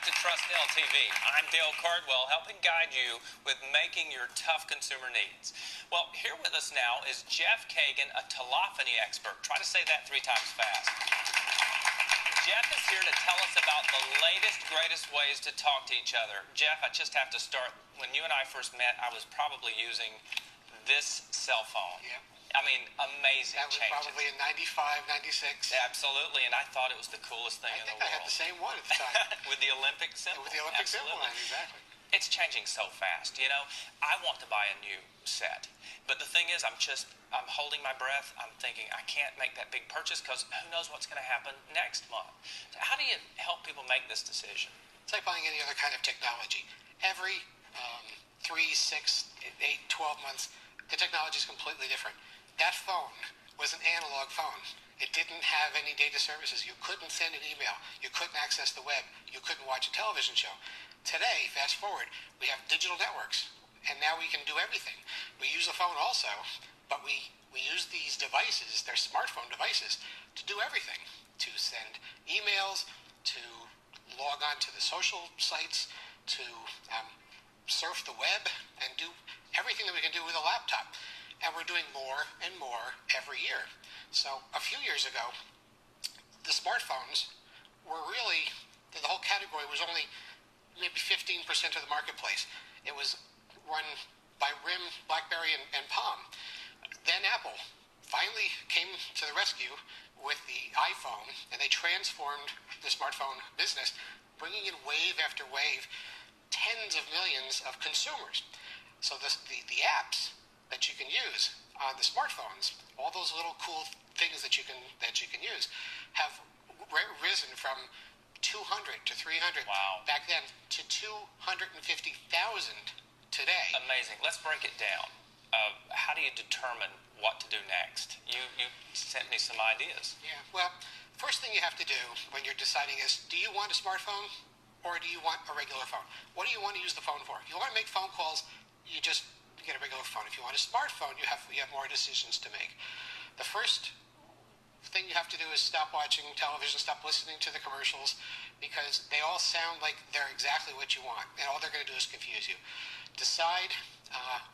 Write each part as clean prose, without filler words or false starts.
to TrustDaleTV. I'm Dale Cardwell, helping guide you with making your tough consumer needs. Well, here with us now is Jeff Kagan, a telephony expert. Try to say that 3 times fast. Jeff is here to tell us about the latest, greatest ways to talk to each other. Jeff, I just have to start. When you and I first met, I was probably using this cell phone. Yeah. I mean, amazing changes. That was probably in 95, 96. Absolutely, and I thought it was the coolest thing in the world. I think I had the same one at the time. With the Olympic symbol. With the Olympic symbol, exactly. It's changing so fast, you know. I want to buy a new set, but the thing is, I'm holding my breath. I'm thinking I can't make that big purchase because who knows what's going to happen next month. So how do you help people make this decision? It's like buying any other kind of technology. Every 3, 6, 8, 12 months, the technology is completely different. That phone was an analog phone. It didn't have any data services. You couldn't send an email. You couldn't access the web. You couldn't watch a television show. Today, fast forward, we have digital networks, and now we can do everything. We use a phone also, but we use these devices, they're smartphone devices, to do everything. To send emails, to log on to the social sites, to surf the web, and do everything that we can do with a laptop. And we're doing more and more every year. So a few years ago, the smartphones were really, the whole category was only maybe 15% of the marketplace. It was run by RIM, BlackBerry, and Palm. Then Apple finally came to the rescue with the iPhone, and they transformed the smartphone business, bringing in wave after wave, tens of millions of consumers. So the apps that you can use on the smartphones, all those little cool things that you can use, have risen from 200 to 300 back then to 250,000 today. Amazing. Let's break it down. How do you determine what to do next? You sent me some ideas. Yeah. Well, first thing you have to do when you're deciding is, do you want a smartphone or do you want a regular phone? What do you want to use the phone for? If you want to make phone calls, you just get a regular phone. If you want a smartphone, you have more decisions to make. The first thing you have to do is stop watching television, stop listening to the commercials, because they all sound like they're exactly what you want, and all they're going to do is confuse you. Decide,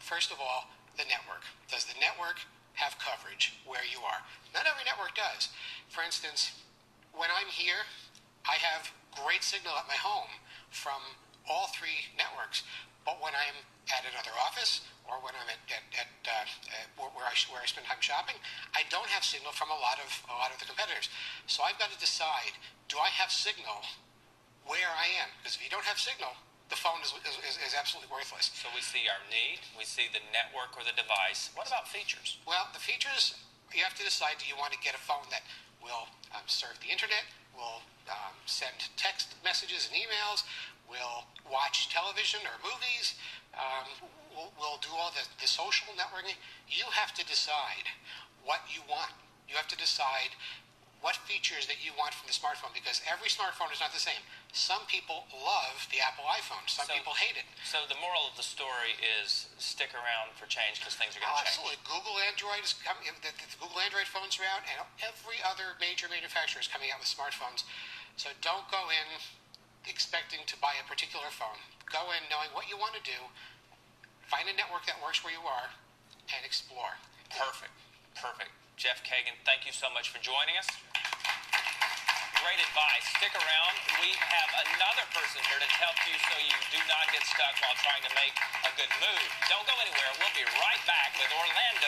first of all, the network. Does the network have coverage where you are? Not every network does. For instance, when I'm here, I have great signal at my home from all 3 networks, but when I'm at another office or when I'm where I spend time shopping, I don't have signal from a lot of the competitors. So I've got to decide, do I have signal where I am? Because if you don't have signal, the phone is absolutely worthless. So we see our need, we see the network or the device. What about features? Well, the features, you have to decide, do you want to get a phone that will serve the internet, will send text messages and emails, will watch television or movies, will do all the social networking. You have to decide what you want. You have to decide what features that you want from the smartphone, because every smartphone is not the same. Some people love the Apple iPhone. Some people hate it. So the moral of the story is stick around for change, because things are going to change. Absolutely. Google Android is coming. The Google Android phones are out, and every other major manufacturer is coming out with smartphones. So don't go in expecting to buy a particular phone. Go in knowing what you want to do, find a network that works where you are, and explore. Perfect. Perfect. Jeff Kagan, thank you so much for joining us. Great advice. Stick around. We have another person here to help you so you do not get stuck while trying to make a good move. Don't go anywhere. We'll be right back with Orlando.